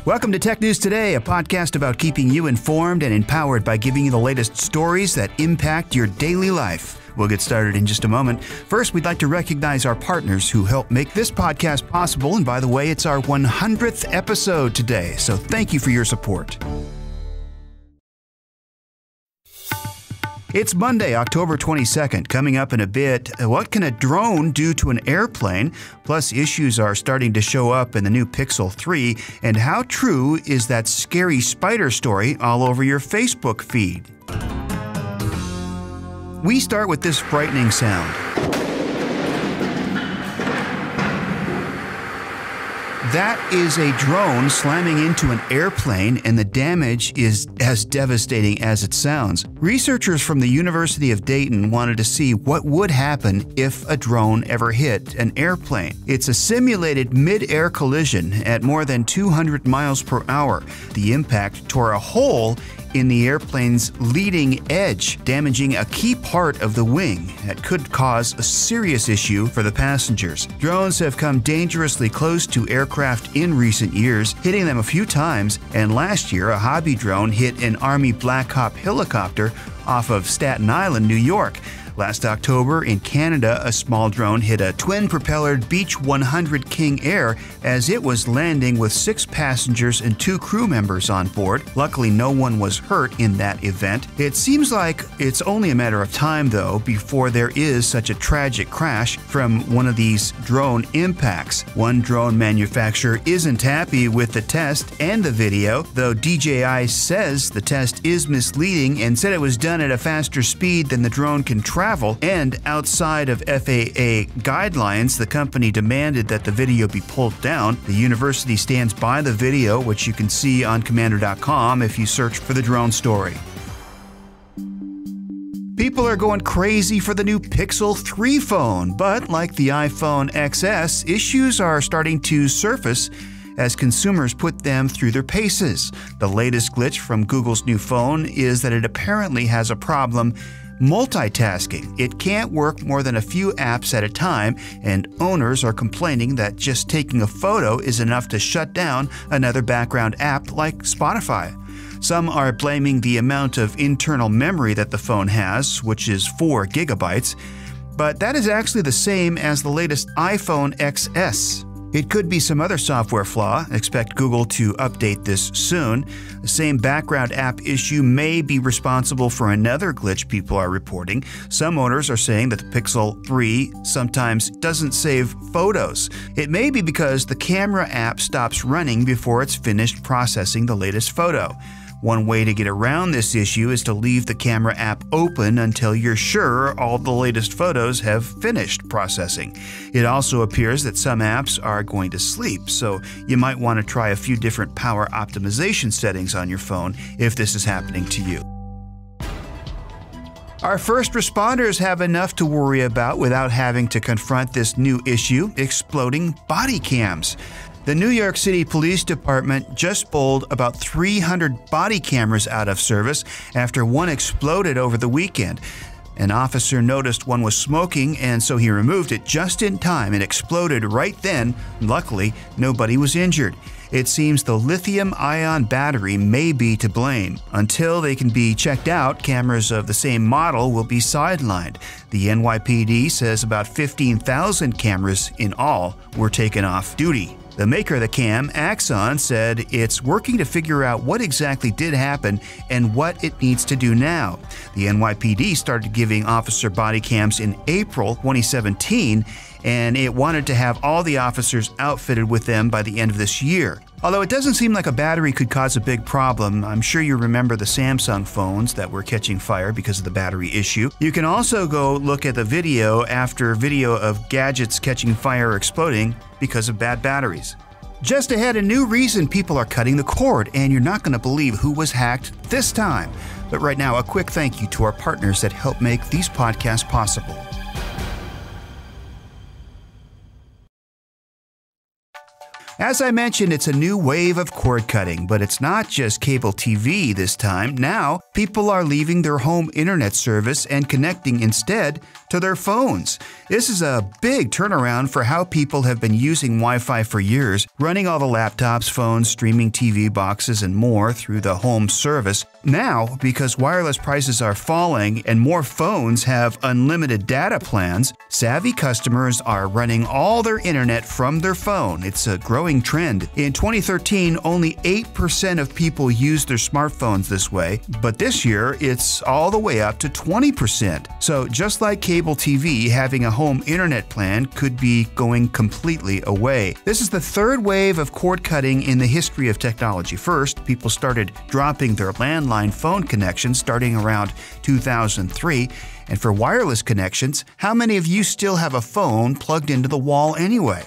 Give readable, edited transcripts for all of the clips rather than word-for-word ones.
Welcome to Tech News Today, a podcast about keeping you informed and empowered by giving you the latest stories that impact your daily life. We'll get started in just a moment. First, we'd like to recognize our partners who help make this podcast possible. And by the way, it's our 100th episode today, so thank you for your support. It's Monday, October 22nd. Coming up in a bit, what can a drone do to an airplane? Plus, issues are starting to show up in the new Pixel 3. And how true is that scary spider story all over your Facebook feed? We start with this frightening sound. That is a drone slamming into an airplane, and the damage is as devastating as it sounds. Researchers from the University of Dayton wanted to see what would happen if a drone ever hit an airplane. It's a simulated mid-air collision at more than 200 miles per hour. The impact tore a hole in the airplane's leading edge, damaging a key part of the wing that could cause a serious issue for the passengers. Drones have come dangerously close to aircraft in recent years, hitting them a few times, and last year a hobby drone hit an Army Black Hawk helicopter off of Staten Island, New York. Last October, in Canada, a small drone hit a twin-propellered Beech 100 King Air as it was landing with 6 passengers and 2 crew members on board. Luckily, no one was hurt in that event. It seems like it's only a matter of time, though, before there is such a tragic crash from one of these drone impacts. One drone manufacturer isn't happy with the test and the video, though DJI says the test is misleading and said it was done at a faster speed than the drone can travel, and outside of FAA guidelines, the company demanded that the video be pulled down. The university stands by the video, which you can see on commander.com if you search for the drone story. People are going crazy for the new Pixel 3 phone, but like the iPhone XS, issues are starting to surface as consumers put them through their paces. The latest glitch from Google's new phone is that it apparently has a problem multitasking. It can't work more than a few apps at a time, and owners are complaining that just taking a photo is enough to shut down another background app like Spotify. Some are blaming the amount of internal memory that the phone has, which is 4 gigabytes, but that is actually the same as the latest iPhone XS. It could be some other software flaw. Expect Google to update this soon. The same background app issue may be responsible for another glitch people are reporting. Some owners are saying that the Pixel 3 sometimes doesn't save photos. It may be because the camera app stops running before it's finished processing the latest photo. One way to get around this issue is to leave the camera app open until you're sure all the latest photos have finished processing. It also appears that some apps are going to sleep, so you might want to try a few different power optimization settings on your phone if this is happening to you. Our first responders have enough to worry about without having to confront this new issue: exploding body cams. The New York City Police Department just pulled about 300 body cameras out of service after one exploded over the weekend. An officer noticed one was smoking, and so he removed it just in time. It exploded right then. Luckily, nobody was injured. It seems the lithium-ion battery may be to blame. Until they can be checked out, cameras of the same model will be sidelined. The NYPD says about 15,000 cameras in all were taken off duty. The maker of the cam, Axon, said it's working to figure out what exactly did happen and what it needs to do now. The NYPD started giving officer body cams in April 2017, and it wanted to have all the officers outfitted with them by the end of this year. Although it doesn't seem like a battery could cause a big problem, I'm sure you remember the Samsung phones that were catching fire because of the battery issue. You can also go look at the video after video of gadgets catching fire or exploding because of bad batteries. Just ahead, a new reason people are cutting the cord, and you're not going to believe who was hacked this time. But right now, a quick thank you to our partners that help make these podcasts possible. As I mentioned, it's a new wave of cord cutting, but it's not just cable TV this time. Now, people are leaving their home internet service and connecting instead to their phones. This is a big turnaround for how people have been using Wi-Fi for years, running all the laptops, phones, streaming TV boxes, and more through the home service. Now, because wireless prices are falling and more phones have unlimited data plans, savvy customers are running all their internet from their phone. It's a growing trend. In 2013, only 8% of people used their smartphones this way, but this year it's all the way up to 20%. So just like cable TV, having a home internet plan could be going completely away. This is the third wave of cord cutting in the history of technology. First, people started dropping their landline phone connections starting around 2003. And for wireless connections, how many of you still have a phone plugged into the wall anyway?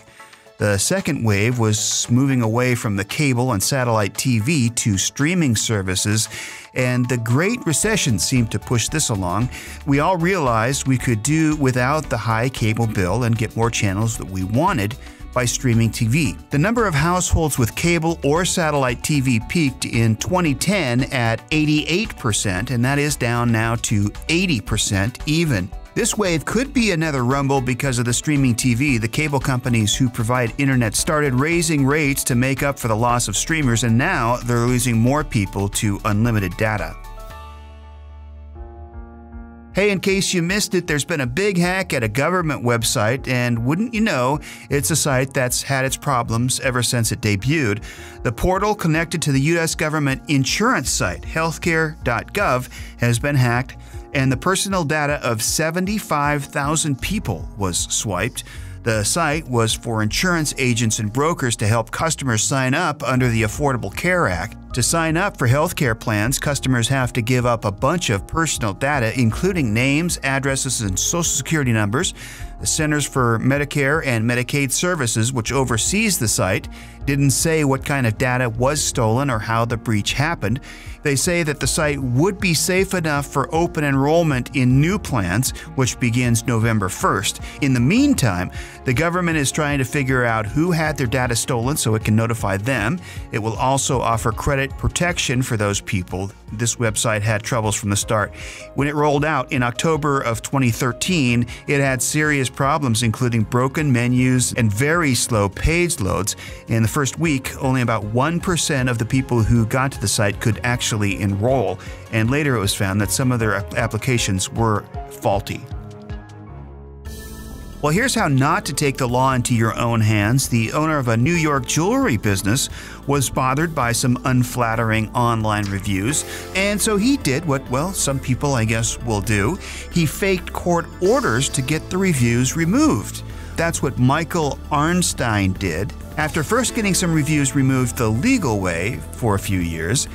The second wave was moving away from the cable and satellite TV to streaming services, and the Great Recession seemed to push this along. We all realized we could do without the high cable bill and get more channels that we wanted by streaming TV. The number of households with cable or satellite TV peaked in 2010 at 88%, and that is down now to 80% even. This wave could be another rumble because of the streaming TV. The cable companies who provide internet started raising rates to make up for the loss of streamers, and now they're losing more people to unlimited data. Hey, in case you missed it, there's been a big hack at a government website, and wouldn't you know, it's a site that's had its problems ever since it debuted. The portal connected to the U.S. government insurance site, healthcare.gov, has been hacked, and the personal data of 75,000 people was swiped. The site was for insurance agents and brokers to help customers sign up under the Affordable Care Act. To sign up for healthcare plans, customers have to give up a bunch of personal data, including names, addresses, and social security numbers. The Centers for Medicare and Medicaid Services, which oversees the site, didn't say what kind of data was stolen or how the breach happened. They say that the site would be safe enough for open enrollment in new plans, which begins November 1st. In the meantime, the government is trying to figure out who had their data stolen so it can notify them. It will also offer credit protection for those people. This website had troubles from the start. When it rolled out in October of 2013, it had serious problems, including broken menus and very slow page loads. In the first week, only about 1% of the people who got to the site could actually enroll, and later it was found that some of their applications were faulty. Well, here's how not to take the law into your own hands. The owner of a New York jewelry business was bothered by some unflattering online reviews, and so he did what, well, some people, I guess, will do. He faked court orders to get the reviews removed. That's what Michael Arnstein did. After first getting some reviews removed the legal way for a few years,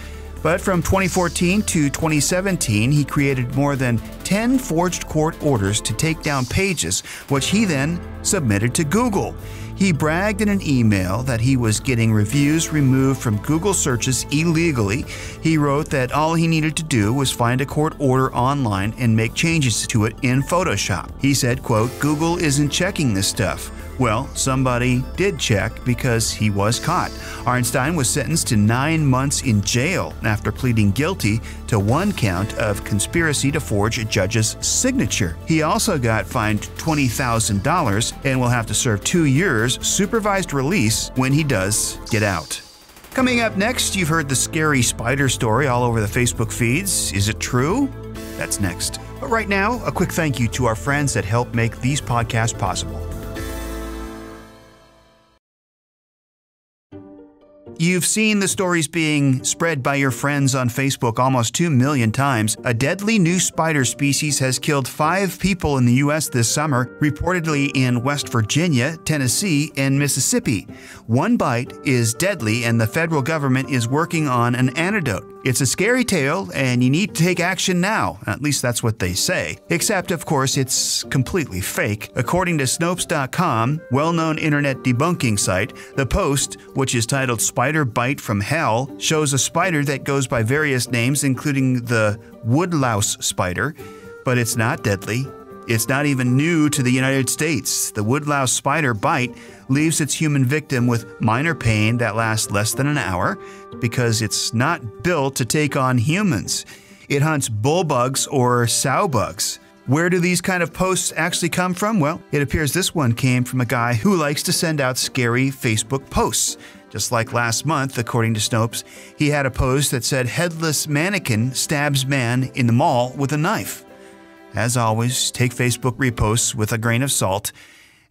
but from 2014 to 2017, he created more than 10 forged court orders to take down pages, which he then submitted to Google. He bragged in an email that he was getting reviews removed from Google searches illegally. He wrote that all he needed to do was find a court order online and make changes to it in Photoshop. He said, quote, "Google isn't checking this stuff." Well, somebody did check because he was caught. Arnstein was sentenced to 9 months in jail after pleading guilty to one count of conspiracy to forge a judge's signature. He also got fined $20,000 and will have to serve 2 years supervised release when he does get out. Coming up next, you've heard the scary spider story all over the Facebook feeds. Is it true? That's next. But right now, a quick thank you to our friends that help make these podcasts possible. You've seen the stories being spread by your friends on Facebook almost 2 million times. A deadly new spider species has killed 5 people in the U.S. this summer, reportedly in West Virginia, Tennessee, and Mississippi. One bite is deadly, and the federal government is working on an antidote. It's a scary tale, and you need to take action now. At least that's what they say. Except, of course, it's completely fake. According to Snopes.com, well-known internet debunking site, the post, which is titled "Spider Bite from Hell," shows a spider that goes by various names, including the woodlouse spider, but it's not deadly. It's not even new to the United States. The woodlouse spider bite leaves its human victim with minor pain that lasts less than an hour because it's not built to take on humans. It hunts bullbugs or sowbugs. Where do these kind of posts actually come from? Well, it appears this one came from a guy who likes to send out scary Facebook posts. Just like last month, according to Snopes, he had a post that said, "Headless mannequin stabs man in the mall with a knife." As always, take Facebook reposts with a grain of salt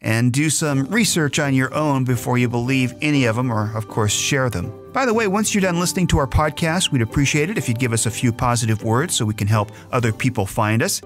and do some research on your own before you believe any of them or, of course, share them. By the way, once you're done listening to our podcast, we'd appreciate it if you'd give us a few positive words so we can help other people find us.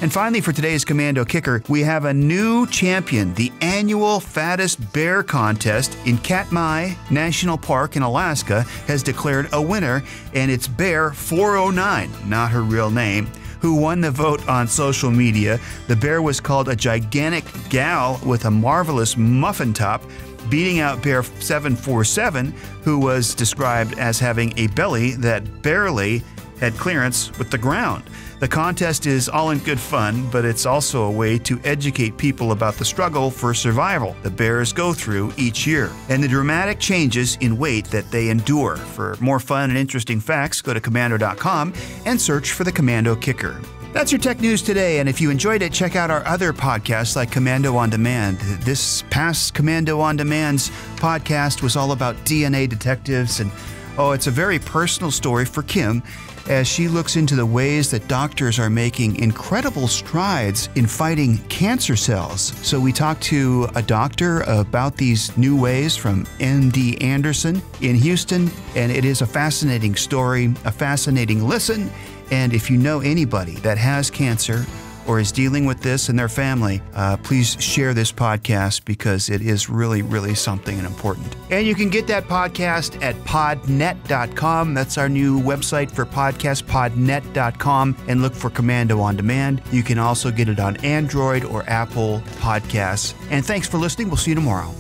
And finally, for today's Commando Kicker, we have a new champion. The annual Fattest Bear Contest in Katmai National Park in Alaska has declared a winner, and it's Bear 409, not her real name, who won the vote on social media. The bear was called a gigantic gal with a marvelous muffin top, beating out Bear 747, who was described as having a belly that barely had clearance with the ground. The contest is all in good fun, but it's also a way to educate people about the struggle for survival the bears go through each year and the dramatic changes in weight that they endure. For more fun and interesting facts, go to commando.com and search for the Commando Kicker. That's your tech news today, and if you enjoyed it, check out our other podcasts like Commando on Demand. This past Commando on Demand's podcast was all about DNA detectives, and it's a very personal story for Kim as she looks into the ways that doctors are making incredible strides in fighting cancer cells. So we talked to a doctor about these new ways from MD Anderson in Houston, and it is a fascinating story, a fascinating listen. And if you know anybody that has cancer or is dealing with this in their family, please share this podcast because it is really, really something and important. And you can get that podcast at podnet.com. That's our new website for podcasts, podnet.com, and look for Commando on Demand. You can also get it on Android or Apple Podcasts. And thanks for listening. We'll see you tomorrow.